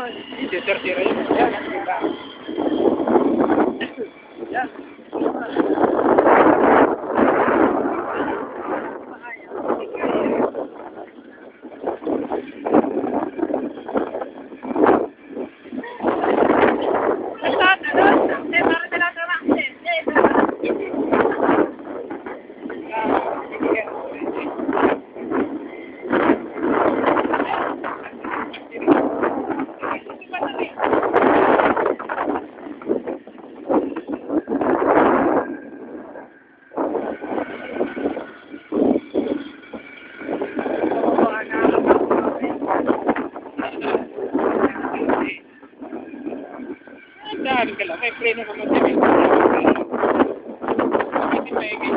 Hindi, tira-tira yun. Yan, diba? Yan. Dahil ka lang, may preno ka matibig. Hindi maigil.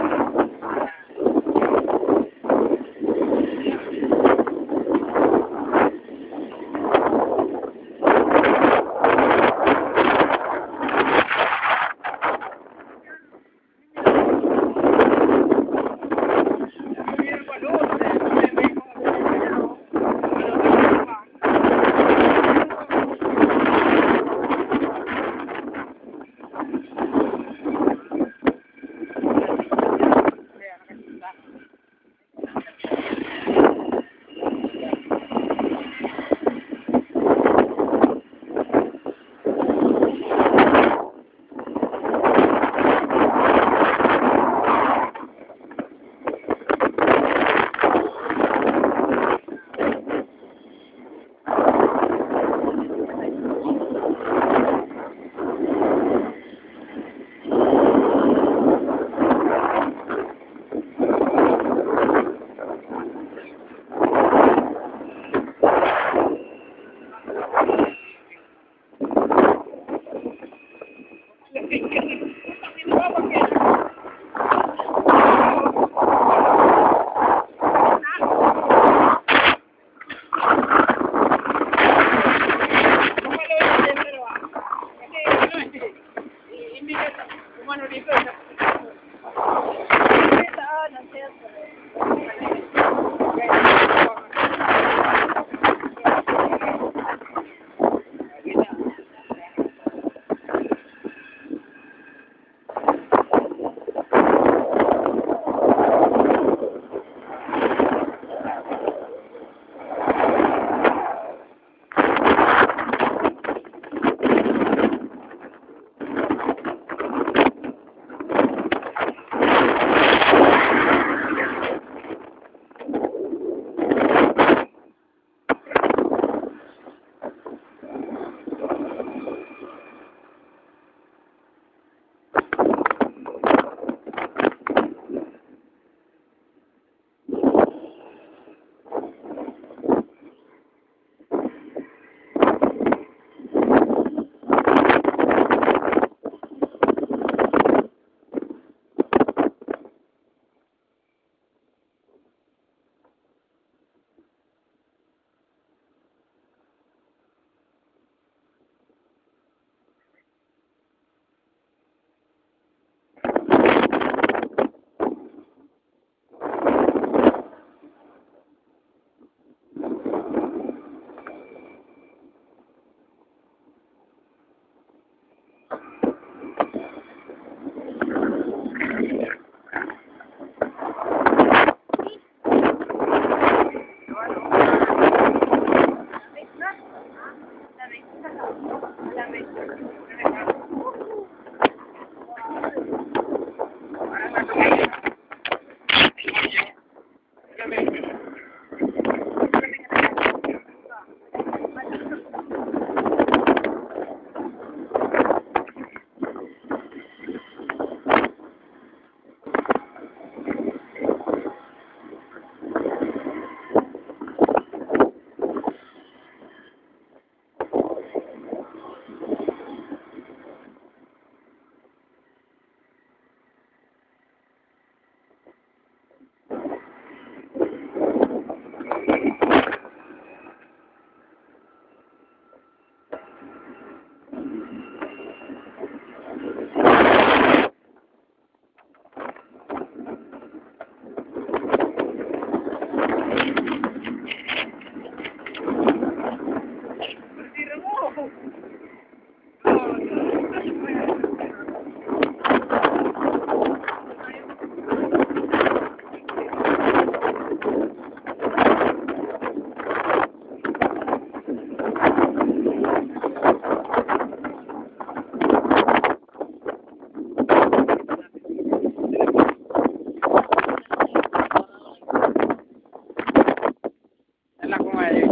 nga yun.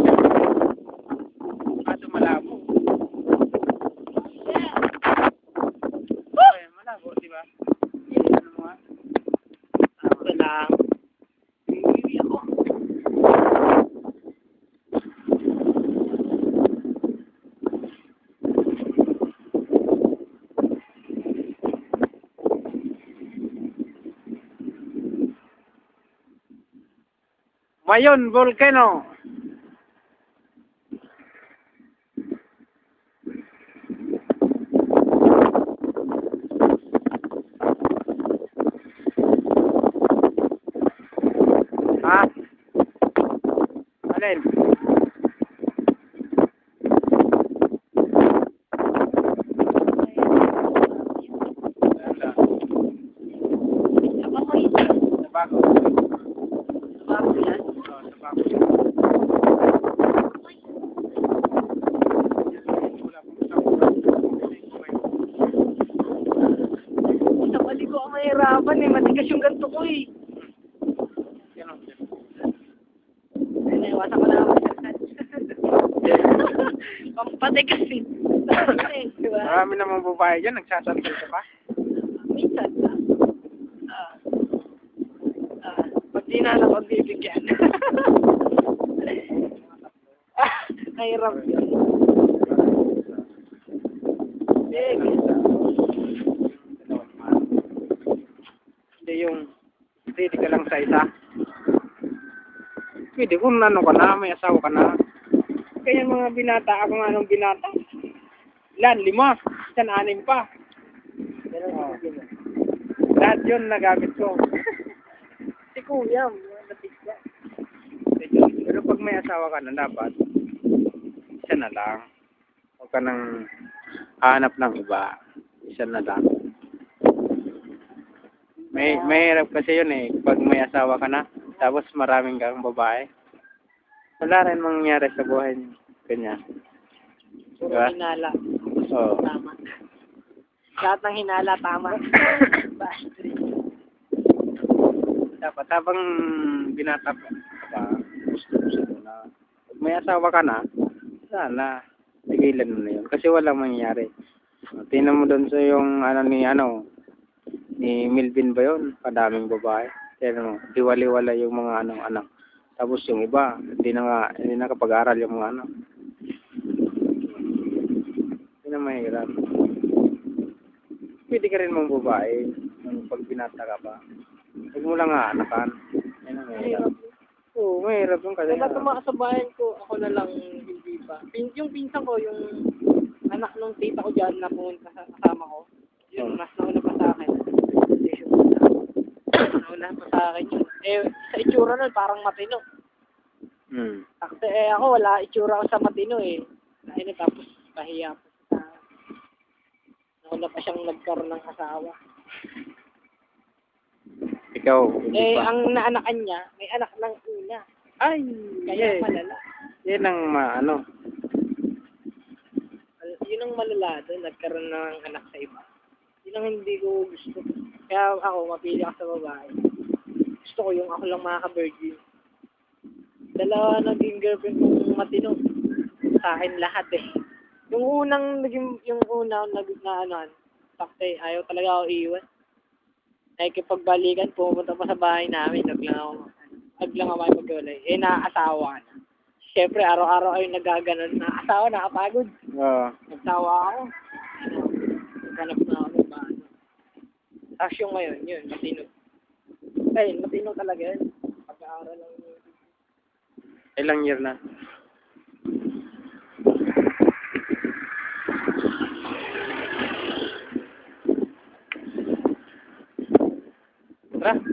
Kaso malabo. Okay, malabo, di ba? Ano mo nga? Ako lang. Iwi ako. Mayon Volcano. Ha? Alin? Ako ko yun. Tabaco. Bago yan. Oh, tabaco. Sa bali ko ang mahirapan eh. Matigas yung ganito ko eh. Ay, naiwasan ko na ako. Pampatigas eh. Diba? Marami namang babae dyan, nagsasalita pa. Minsan lang. Pag di na ako bibigyan. Nahirap yun. Hindi yung ready ka lang sa isa. Pwede kung ano ka na, may asawa ka na. Kaya mga binata, ako nga nung binata. Ilan? 5. Isang 6 pa. Oh. Lahat yun nagamit ko. Si Kuya, nabigyan. Pero pag may asawa ka na, dapat isa na lang. Huwag ka nang hanap ng iba. Isa na lang. Mahirap kasi yun eh. Pag may asawa ka na, tapos maraming kang babae. Wala rin mangyayari sa buhay niyo. Kanya. Puro Diba? hinala. Oo. Tama. Lahat ng hinala, tama. Bastard. Dapat habang binata ka pa, gusto mo na. Pag may asawa ka na, sana, tigilan mo na yun. Kasi walang mangyayari. Tingnan mo doon sa yung ni Milvin ba yun? Kadaming babae. Tingnan mo, diwali-wala yung mga anak. Tapos yung iba, hindi na kapag-aral yung mga anak. Hindi na mahirap. Pwede ka rin mong babae pag binata ka pa. Huwag mo lang anakan. Yan ang mahirap. Oo, mahirap yung kasi. Kaya tumakasabayan ko, ako na lang hindi pa. Yung pinsan ko, yung anak nung tita ko dyan na pumunta kasama ko, yun, mas nauna pa sa akin. Nauna pa sa akin yun. Eh, sa itsura nun, parang matino. Akte, ako, wala itsura ko sa matino eh. Ayun, tapos pahiya pa. Nauna pa siyang nagkaroon ng asawa. Ikaw, Eh, ang naanakan niya, may anak ng una. Ay, Kaya malala. Yan ang Yun ang malala doon, nagkaroon ng anak sa iba. Yun ang hindi ko gusto. Kaya ako, mapili ako sa babae. Gusto ko yung ako lang makaka-virgin. Dalawa naging girlfriend kong matino. Sa akin lahat eh. Yung unang takte, ayaw talaga ako iwan. Nakikipagbalikan, pumunta pa sa bahay namin, naglang ako maghiwalay. Eh, nakaasawa na. Siyempre, araw-araw ay nagaganon. Nakaasawa, nakapagod. Oo. Nagsawa ako. Naghanap na ako ng bahay. Tapos yung ngayon, yun, matino. Ayun, matino talaga yun. Pag-aaral lang yun. Ilang year na? Tara.